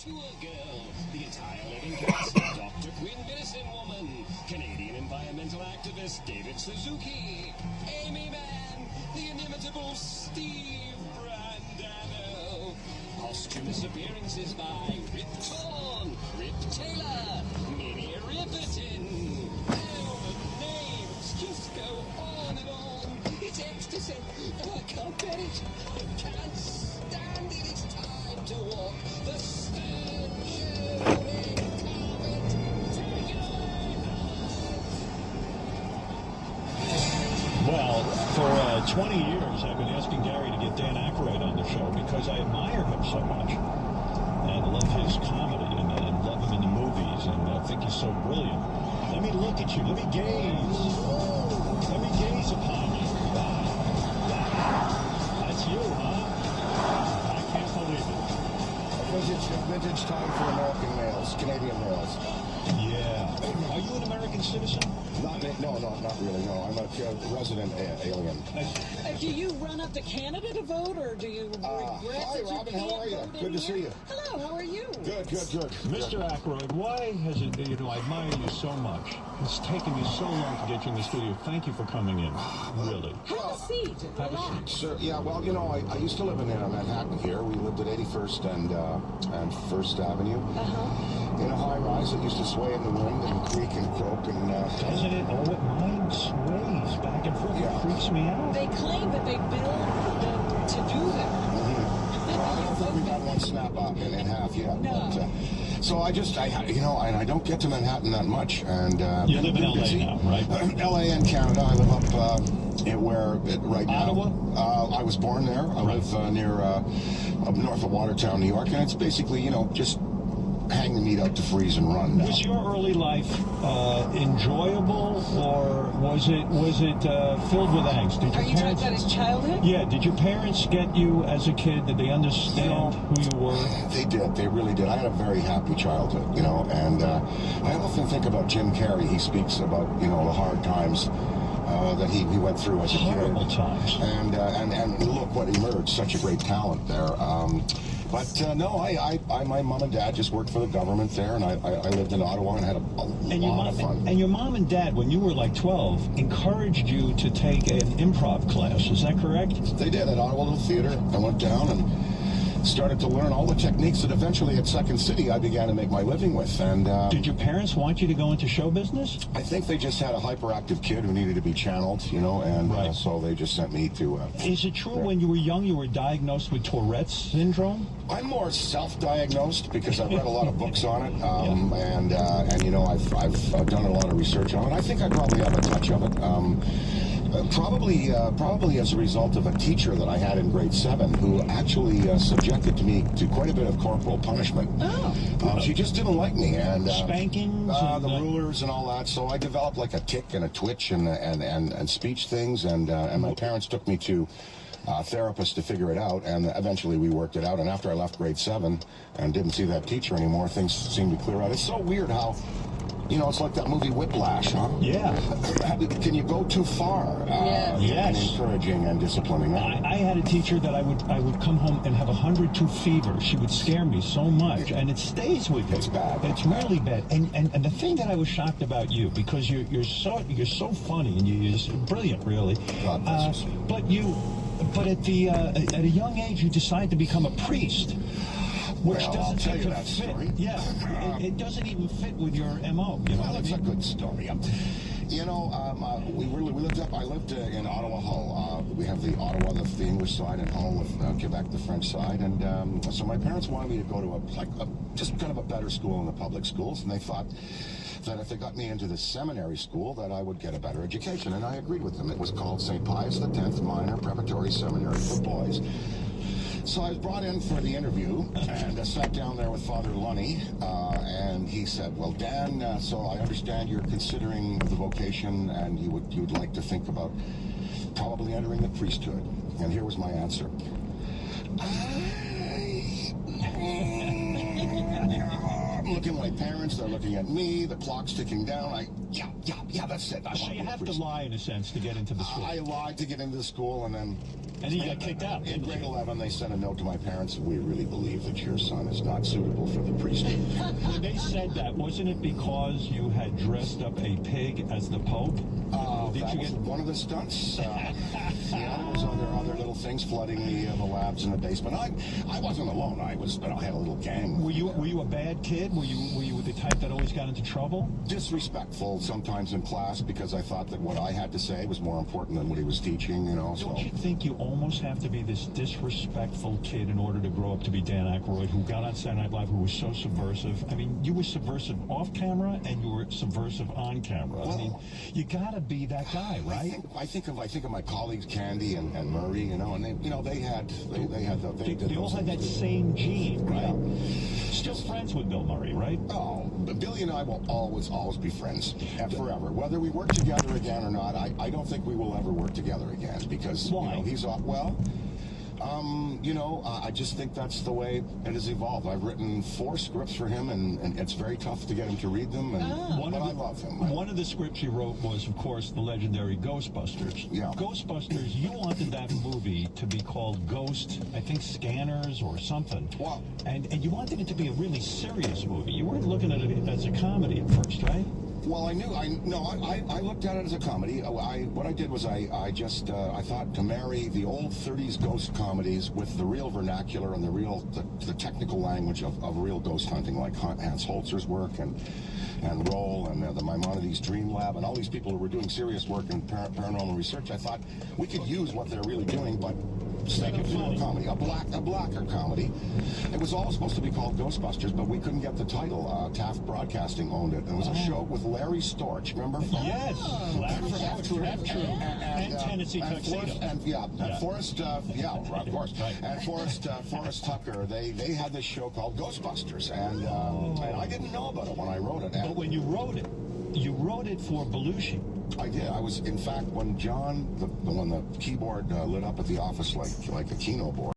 Tour Girl, the entire living cast, Dr. Quinn Medicine Woman, Canadian environmental activist David Suzuki, Amy Mann, the inimitable Steve Brandano, posthumous appearances by Rip Torn, Rip Taylor, Minnie Riperton. Oh, the names just go on and on. It's ecstasy. I can't bear it. I can't stand it. It's time to walk the stone shooting carpet. Take it away. Well, for 20 years, I've been asking Gary to get Dan Aykroyd on the show because I admire him so much and love his comedy and love him in the movies, and I think he's so brilliant. Let me look at you. Let me gaze. Let me gaze upon you. Wow. That's you, huh? I can't believe it. Vintage time for American males, Canadian males. Yeah. Are you an American citizen? Not really, no. I'm a resident alien. Do you run up to Canada to vote, or do you regret Hi, that you Robin, can't how are you? vote Good in to see here? you. Hello, how are you? Good. Mr. Aykroyd, why has it, I admire you so much. It's taken me so long to get you in the studio. Thank you for coming in, really. Have a seat. Have a Relax. seat. Sure. Yeah, well, I used to live in Manhattan here. We lived at 81st and 1st Avenue. In a high-rise that used to sway in the wind and creak and croak and... Doesn't it? Oh, mine sways back and forth. Yeah. It freaks me out. They claim that they build them to do that. Well, I don't think we've had one snap out in half yet. No. But, so I don't get to Manhattan that much. And You live in LA now, right? LA and Canada. I live up right now. Ottawa? I was born there. I live near up north of Watertown, New York, and it's basically just hang the meat out to freeze and run now. Was your early life enjoyable, or was it filled with angst? Did your Are you talking parents? about his childhood? Yeah. Did your parents get you as a kid? Did they understand who you were? They did. They really did. I had a very happy childhood, and I often think about Jim Carrey. He speaks about, the hard times that he went through as a kid. Horrible times. And look what emerged. Such a great talent there. My mom and dad just worked for the government there, and I lived in Ottawa and had a lot of fun. And your mom and dad, when you were like 12, encouraged you to take an improv class. Is that correct? They did at Ottawa Little Theater. I went down and started to learn all the techniques that eventually at Second City I began to make my living with. And did your parents want you to go into show business? I think they just had a hyperactive kid who needed to be channeled, and so they just sent me to... Is it true when you were young you were diagnosed with Tourette's syndrome? I'm more self-diagnosed because I've read a lot of books on it, and I've done a lot of research on it. I think I probably have a touch of it. Probably as a result of a teacher that I had in grade 7 who actually subjected me to quite a bit of corporal punishment. Oh. She just didn't like me, and Spankings, the rulers and all that. So I developed like a tic and a twitch and speech things, and my parents took me to therapist to figure it out, and eventually we worked it out. And after I left grade 7 and didn't see that teacher anymore, things seemed to clear out. It's so weird how, it's like that movie Whiplash, huh? Yeah. Can you go too far? Yes. In encouraging and disciplining. I had a teacher that I would come home and have 102 fever. She would scare me so much, and it stays with you. It's bad. It's really bad. And the thing that I was shocked about you, because you're so funny and you're brilliant, really. God bless you. But at a young age, you decide to become a priest. Which Well, doesn't I'll tell seem you to that fit. story. Yeah, it doesn't even fit with your MO. Well, it's a good story. We lived up. I lived in Ottawa Hull. We have the Ottawa, the English side, and Hull with Quebec, the French side. And so my parents wanted me to go to just kind of a better school in the public schools, and they thought that if they got me into the seminary school, that I would get a better education. And I agreed with them. It was called St. Pius X Minor Preparatory Seminary for Boys. So I was brought in for the interview, and I sat down there with Father Lunny, and he said, "Well, Dan, so I understand you're considering the vocation, and you would like to think about probably entering the priesthood." And here was my answer. I'm looking at my parents, they're looking at me, the clock's ticking down. Yeah, that's it. So you have to lie in a sense to get into the school. I lied to get into the school, and then you got kicked out. In grade 11, they sent a note to my parents. We really believe that your son is not suitable for the priesthood. When they said that, wasn't it because you had dressed up a pig as the Pope? That was one of the stunts. The others are other little things flooding the labs in the basement. I wasn't alone. I had a little gang. Were you a bad kid? Were you the type that always got into trouble? Disrespectful sometimes in class because I thought that what I had to say was more important than what he was teaching. Don't you think you almost have to be this disrespectful kid in order to grow up to be Dan Aykroyd, who got on Saturday Night Live, who was so subversive? I mean, you were subversive off camera and you were subversive on camera. Well, I mean, you got to be that guy, right? I think of my colleagues Candy and Murray, and they all had that same gene, right? Yeah. Still friends with Bill Murray, right? Oh, Billy and I will always be friends forever. Whether we work together again or not, I don't think we will ever work together again because he's off. Well, I just think that's the way it has evolved. I've written 4 scripts for him, and it's very tough to get him to read them. But I love him. One of the scripts you wrote was, of course, the legendary Ghostbusters. Yeah. Ghostbusters, you wanted that movie to be called Ghost, I think, Scanners or something. Wow. And you wanted it to be a really serious movie. You weren't looking at it as a comedy at first, right? Well, I looked at it as a comedy. What I did was I thought to marry the old 30s ghost comedies with the real vernacular and the technical language of real ghost hunting, like Hans Holzer's work and Roll and the Maimonides Dream Lab and all these people who were doing serious work in paranormal research. I thought we could use what they're really doing, but instead of a comedy, a blacker comedy. It was all supposed to be called Ghostbusters, but we couldn't get the title. Taft Broadcasting owned it. It was a show with Larry Storch, remember? Yes, Larry Storch, and Tennessee Tuxedo. Forrest, of course. Right. And Forrest Tucker, they had this show called Ghostbusters, and I didn't know about it when I wrote it. But when you wrote it for Belushi. I did. I was, in fact, when John, when the keyboard lit up at the office like a Kino board.